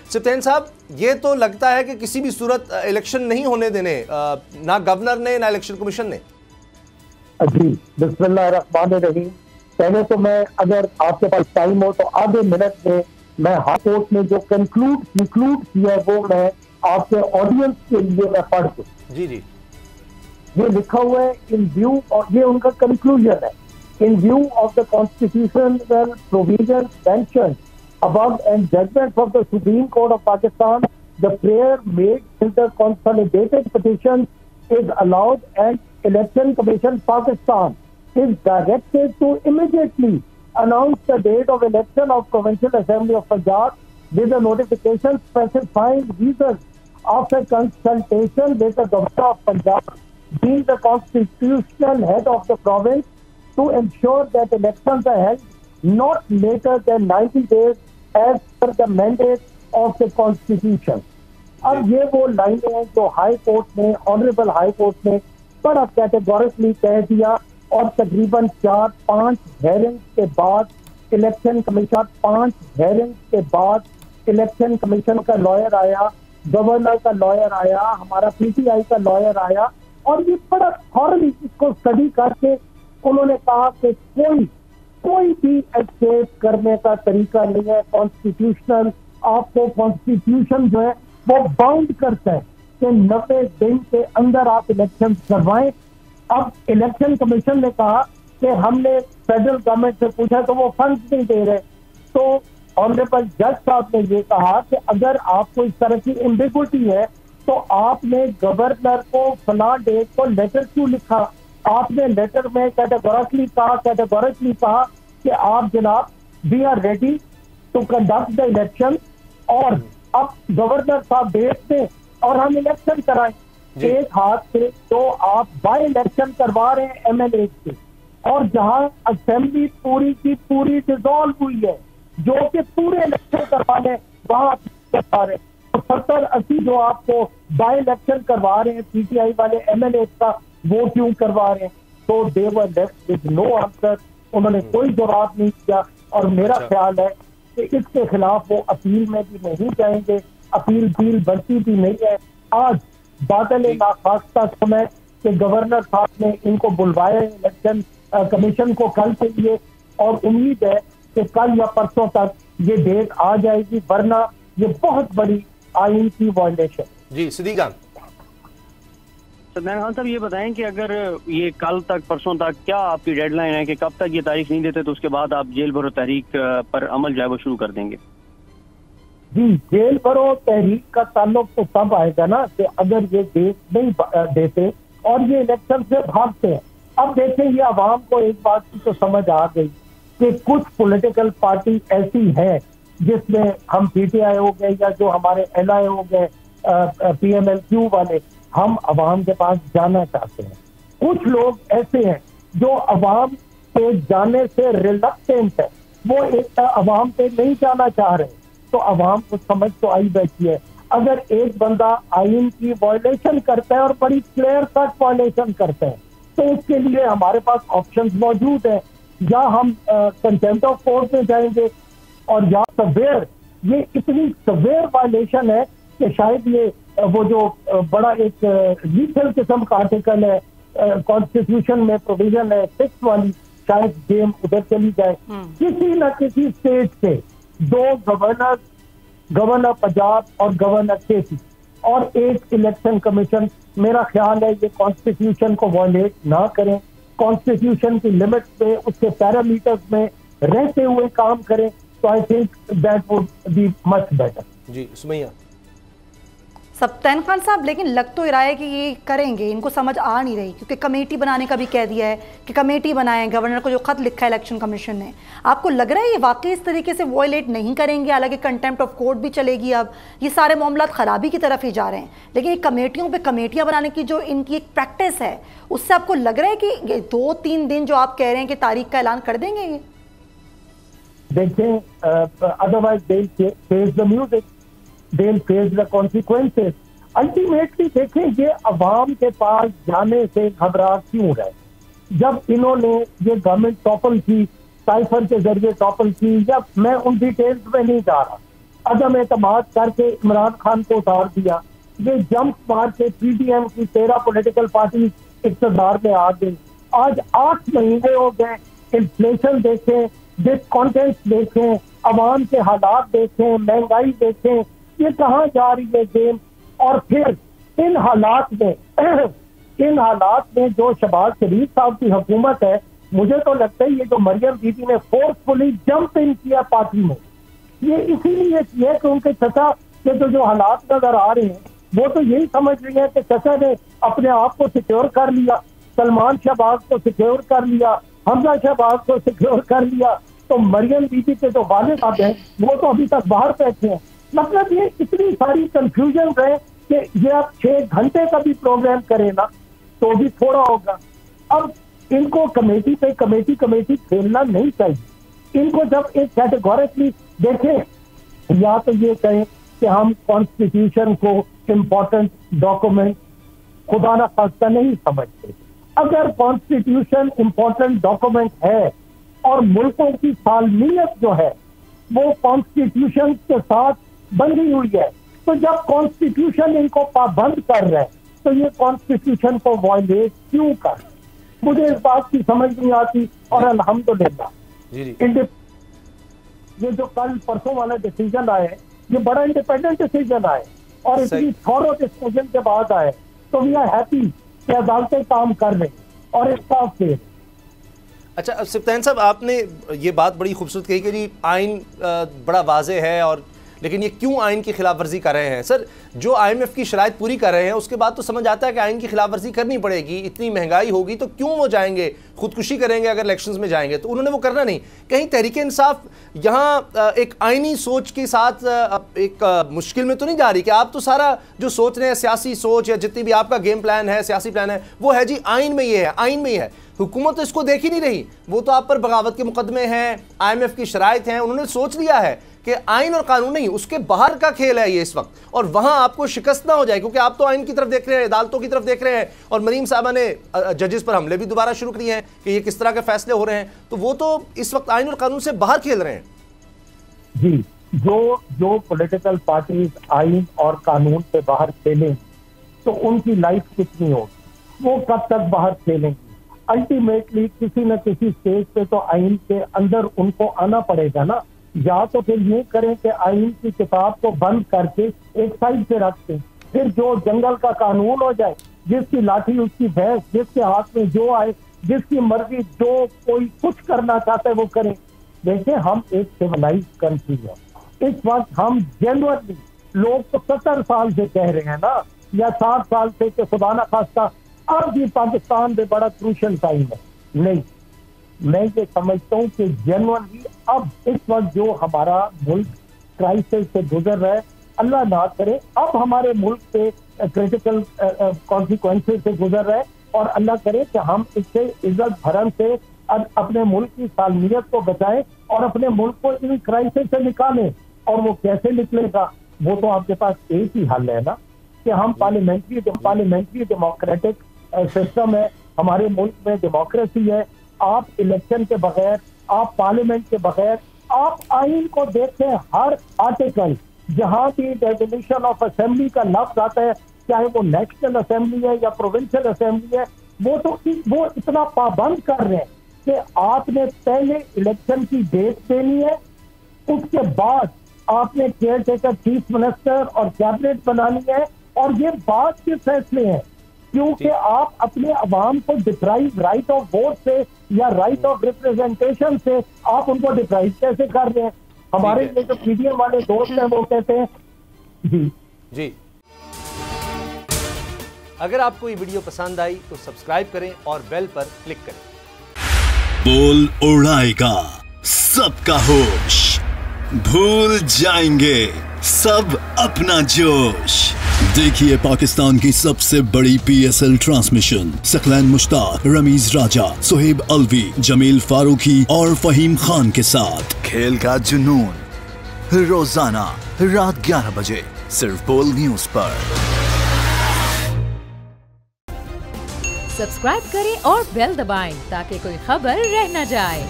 सप्तान साहब, ये तो लगता है कि किसी भी सूरत इलेक्शन नहीं होने देने, ना गवर्नर ने ना इलेक्शन कमीशन ने। जी, बिस्मिल्लाहिर्रहमानिर्रहीम। पहले तो मैं, अगर आपके पास टाइम हो तो आधे मिनट में मैं हाई कोर्ट में जो कंक्लूड किया है वो मैं आपके ऑडियंस के लिए मैं पढ़ दूं। जी जी। ये लिखा हुआ है इन व्यू, और ये उनका कंक्लूजन है। इन view of the constitutional provision mentioned above and judgments of the Supreme Court of Pakistan, the prayer made in the consolidated petition is allowed, and Election Commission Pakistan is directed to immediately announce the date of election of Provincial Assembly of Punjab with a notification specifying reasons after consultation with the Governor of Punjab, being the constitutional head of the province, to ensure that elections are held not later than 90 days as per the mandate of the Constitution। अब ये वो लाइनें हैं जो high court ने, honourable high court ने बड़ा categorically कह दिया, और तकरीबन 4-5 हेयरिंग्स के बाद इलेक्शन कमीशन, 5 हेयरिंग्स के बाद इलेक्शन कमीशन का लॉयर आया, गवर्नर का लॉयर आया, हमारा पीटीआई का लॉयर आया, और ये बड़ा थॉरली इसको स्टडी करके उन्होंने कहा कि कोई भी एस्केप करने का तरीका नहीं है। कॉन्स्टिट्यूशनल, आपको कॉन्स्टिट्यूशन जो है वो बाउंड करता है कि 90 दिन के अंदर आप इलेक्शन करवाएं। अब इलेक्शन कमीशन ने कहा कि हमने फेडरल गवर्नमेंट से पूछा तो वो फंड्स नहीं दे रहे, तो ऑनरेबल जज साहब ने ये कहा कि अगर आपको इस तरह की एम्बिगुइटी है तो आपने गवर्नर को फलां डेट को लेटर क्यों लिखा? आपने लेटर में कैटेगोरिकली कहा कि आप जनाब, we are ready to conduct the election, और अब गवर्नर साहब डेट दें और हम इलेक्शन कराएं। एक हाथ से तो आप बाय इलेक्शन करवा रहे हैं एमएलए से, और जहां असेंबली पूरी की पूरी डिसॉल्व हुई है, जो कि पूरे इलेक्शन करवाने वहां करवा रहे हैं, तो 70-80 जो आपको बाय इलेक्शन करवा रहे हैं पीटीआई वाले एमएलए का, वो क्यों करवा रहे हैं? तो दे वर लेफ्ट विद नो आंसर, उन्होंने कोई जवाब नहीं दिया। और मेरा ख्याल है कि इसके खिलाफ वो अपील में भी नहीं जाएंगे, अपील बनती भी नहीं है। आज बादल नाखास्ता समय कि गवर्नर साहब ने इनको बुलवाया इलेक्शन कमीशन को कल के लिए, और उम्मीद है कि कल या परसों तक ये डेट आ जाएगी, वरना ये बहुत बड़ी आईन की वायलेशन। जी सिद्दीक खान। सदनान खान साहब, ये बताएं कि अगर ये कल तक, परसों तक, क्या आपकी डेडलाइन है कि कब तक ये तारीख नहीं देते तो उसके बाद आप जेल भरो तहरीक पर अमल जो है वो शुरू कर देंगे? जी, जेल भरो तहरीक का ताल्लुक तो तब आएगा ना कि अगर ये डेट नहीं देते और ये इलेक्शन से भागते हैं। अब देखें, ये अवाम को एक बात की तो समझ आ गई कि कुछ पॉलिटिकल पार्टी ऐसी है जिसमें हम पीटीआई हो गए या जो हमारे एलआई हो गए, पीएमएलक्यू वाले, हम अवाम के पास जाना चाहते हैं। कुछ लोग ऐसे हैं जो अवाम पे जाने से रिलक्टेंट है, वो एक अवाम पे नहीं जाना चाह रहे, तो अवाम को समझ तो आई बैठी है। अगर एक बंदा आईन की वायलेशन करता है और बड़ी क्लियर कट वायलेशन करता है, तो उसके लिए हमारे पास ऑप्शंस मौजूद है। या हम कंटेम्प्ट ऑफ कोर्ट में जाएंगे, और या सवेयर, ये इतनी सवेयर वायलेशन है कि शायद ये वो जो बड़ा एक लीगल किस्म का आर्टिकल है कॉन्स्टिट्यूशन में प्रोविजन है 6 वाली, शायद गेम उधर चली जाए। किसी न किसी स्टेट से 2 गवर्नर पंजाब और गवर्नर केसी और एक इलेक्शन कमीशन, मेरा ख्याल है ये कॉन्स्टिट्यूशन को वायलेट ना करें, कॉन्स्टिट्यूशन की लिमिट पे, उसके पैरामीटर्स में रहते हुए काम करें, तो I think that would be much better. जी सुमैया। सप्तान खान साहब, लेकिन लग तो रहा है कि ये करेंगे, इनको समझ आ नहीं रही, क्योंकि कमेटी बनाने का भी कह दिया है कि कमेटी बनाएं, गवर्नर को जो खत लिखा है इलेक्शन कमीशन ने। आपको लग रहा है ये वाकई इस तरीके से वॉयलेट नहीं करेंगे? हालांकि कंटेम्प्ट ऑफ कोर्ट भी चलेगी, अब ये सारे मामला खराबी की तरफ ही जा रहे हैं, लेकिन ये कमेटियों पे कमेटियां बनाने की जो इनकी एक प्रैक्टिस है, उससे आपको लग रहा है कि ये 2-3 दिन जो आप कह रहे हैं कि तारीख का ऐलान कर देंगे ये? देखें, otherwise they will face the music, they will face the consequences. Ultimately देखें, ये अवाम के पास जाने से घबरा क्यों रहे? जब इन्होंने ये गवर्नमेंट टॉपल की, साइफर के जरिए टॉपल की, या मैं उन डिटेल्स में नहीं जा रहा, अदम एतमाद करके इमरान खान को उतार दिया, ये जंप मार के पीडीएम की 13 पॉलिटिकल पार्टी इक़्तिदार में आ गई। आज 8 महीने हो गए, इन्फ्लेशन देखें, डिस्कॉन्टेंट देखें, अवाम के हालात देखें, महंगाई देखें, ये कहाँ जा रही है गेम। और फिर इन हालात में जो शहबाज शरीफ साहब की हुकूमत है, मुझे तो लगता है ये जो मरियम बीबी ने फोर्सफुली जंप इन किया पार्टी में, ये इसीलिए किया कि उनके चचा के जो हालात नजर आ रहे हैं, वो तो यही समझ रही है कि चचा ने अपने आप को सिक्योर कर लिया, सलमान शहबाज को सिक्योर कर लिया, हमजा शहबाज को सिक्योर कर लिया, तो मरियम बीबी के जो वालिद साहब हैं वो तो अभी तक बाहर बैठे हैं। मतलब ये इतनी सारी कंफ्यूजन है कि ये आप 6 घंटे का भी प्रोग्राम करें ना तो भी थोड़ा होगा। अब इनको कमेटी पे कमेटी खेलना नहीं चाहिए। इनको जब एक कैटेगोरिकली देखें, या तो ये कहें कि हम कॉन्स्टिट्यूशन को इम्पोर्टेंट डॉक्यूमेंट खुदा ना खास्ता नहीं समझते। अगर कॉन्स्टिट्यूशन इम्पोर्टेंट डॉक्यूमेंट है और मुल्कों की सालमियत जो है वो कॉन्स्टिट्यूशन के साथ बंधी हुई है, तो जब कॉन्स्टिट्यूशन इनको पाबंद कर रहा है तो ये कॉन्स्टिट्यूशन को वायलेट क्यों कर, मुझे इस बात की समझ नहीं आती। और अल्हम्दुलिल्लाह ये जो कल परसों वाला डिसीजन आए, ये बड़ा इंडिपेंडेंट डिसीजन आए और इतनी थॉरो डिस्कशन के बाद आए, तो वी आर हैप्पी कि अदालतें काम कर रही और इंसाफ दे। अच्छा सिप्तान साहब, आपने ये बात बड़ी खूबसूरत कही कि जी आइन बड़ा वाज़ेह है, और लेकिन ये क्यों आइन की खिलाफ वर्जी कर रहे हैं। सर, जो IMF की शराइत पूरी कर रहे हैं उसके बाद तो समझ आता है कि आइन की खिलाफ वर्जी करनी पड़ेगी, इतनी महंगाई होगी तो क्यों वो जाएंगे, खुदकुशी करेंगे अगर इलेक्शंस में जाएंगे, तो उन्होंने वो करना नहीं। कहीं तहरीक इंसाफ यहाँ एक आइनी सोच के साथ एक मुश्किल में तो नहीं जा रही कि आप तो सारा जो सोच रहे हैं सियासी सोच या जितनी भी आपका गेम प्लान है, सियासी प्लान है, वो है जी आइन में ये है, आइन में ही है। हुकूमत तो इसको देख ही नहीं रही, वो तो आप पर बगावत के मुकदमे हैं, IMF की शराइत हैं, उन्होंने सोच लिया है कि आइन और कानून नहीं, उसके बाहर का खेल है ये इस वक्त, और वहां आपको शिकस्त ना हो जाए, क्योंकि आप तो आइन की तरफ देख रहे हैं, अदालतों की तरफ देख रहे हैं, और मरीम साहबा ने जजेस पर हमले भी दोबारा शुरू किए हैं कि ये किस तरह के फैसले हो रहे हैं, तो वो तो इस वक्त आइन और कानून से बाहर खेल रहे हैं। जी, जो पॉलिटिकल पार्टीज आइन और कानून से बाहर खेलें तो उनकी लाइफ कितनी होगी, वो कब तक बाहर खेलेंगी। अल्टीमेटली किसी न किसी स्टेज पे तो आइन के अंदर उनको आना पड़ेगा ना, या तो फिर ये करें कि आइन की किताब को बंद करके एक साइड पे रख दें, फिर जो जंगल का कानून हो जाए, जिसकी लाठी उसकी भैंस, जिसके हाथ में जो आए, जिसकी मर्जी, जो कोई कुछ करना चाहता है वो करें। देखिए, हम एक सिविलाइज कंट्री है, इस वक्त हम जेन्युइनली, लोग तो 70 साल से कह रहे हैं ना, या 60 साल से कि खुदा ना खास्ता अब भी पाकिस्तान में बड़ा क्रूशल टाइम है। नहीं, मैं ये समझता हूँ कि जेन्युइनली अब इस वक्त जो हमारा मुल्क क्राइसिस से गुजर रहा है, अल्लाह ना करे अब हमारे मुल्क पे क्रिटिकल कॉन्सिक्वेंसेस से गुजर रहा है, और अल्लाह करे कि हम इससे इज्जत भरम से अपने मुल्क की सालमियत को बचाएं और अपने मुल्क को इन क्राइसिस से निकालें। और वो कैसे निकलेगा, वो तो आपके पास एक ही हल है ना, कि हम पार्लियामेंट्री डेमोक्रेटिक सिस्टम है, हमारे मुल्क में डेमोक्रेसी है। आप इलेक्शन के बगैर, आप पार्लियामेंट के बगैर, आप आइन को देखें, हर आर्टिकल जहां भी डेफिनेशन ऑफ असेंबली का लफ्ज आता है, चाहे वो नेशनल असेंबली है या प्रोविंशियल असेंबली है, वो इतना पाबंद कर रहे हैं कि आपने पहले इलेक्शन की डेट देनी है, उसके बाद आपने केयर टेकर चीफ मिनिस्टर और कैबिनेट बनानी है, और ये बात के फैसले हैं, क्योंकि आप अपने अवाम को डिप्राइव राइट ऑफ वोट से या राइट ऑफ रिप्रेजेंटेशन से आप उनको डिप्राइव कैसे कर रहे हैं। हमारे ये जो पीडीएम वाले दोस्त हैं वो कहते हैं जी। अगर आपको ये वीडियो पसंद आई तो सब्सक्राइब करें और बेल पर क्लिक करें। बोल उड़ाएगा सबका होश, भूल जाएंगे सब अपना जोश। देखिए पाकिस्तान की सबसे बड़ी PSL ट्रांसमिशन सकलैन मुश्ताक, रमीज राजा, सुहेब अलवी, जमील फारूकी और फहीम खान के साथ खेल का जुनून रोजाना रात 11 बजे सिर्फ बोल न्यूज पर। सब्सक्राइब करें और बेल दबाएं ताकि कोई खबर रह न जाए।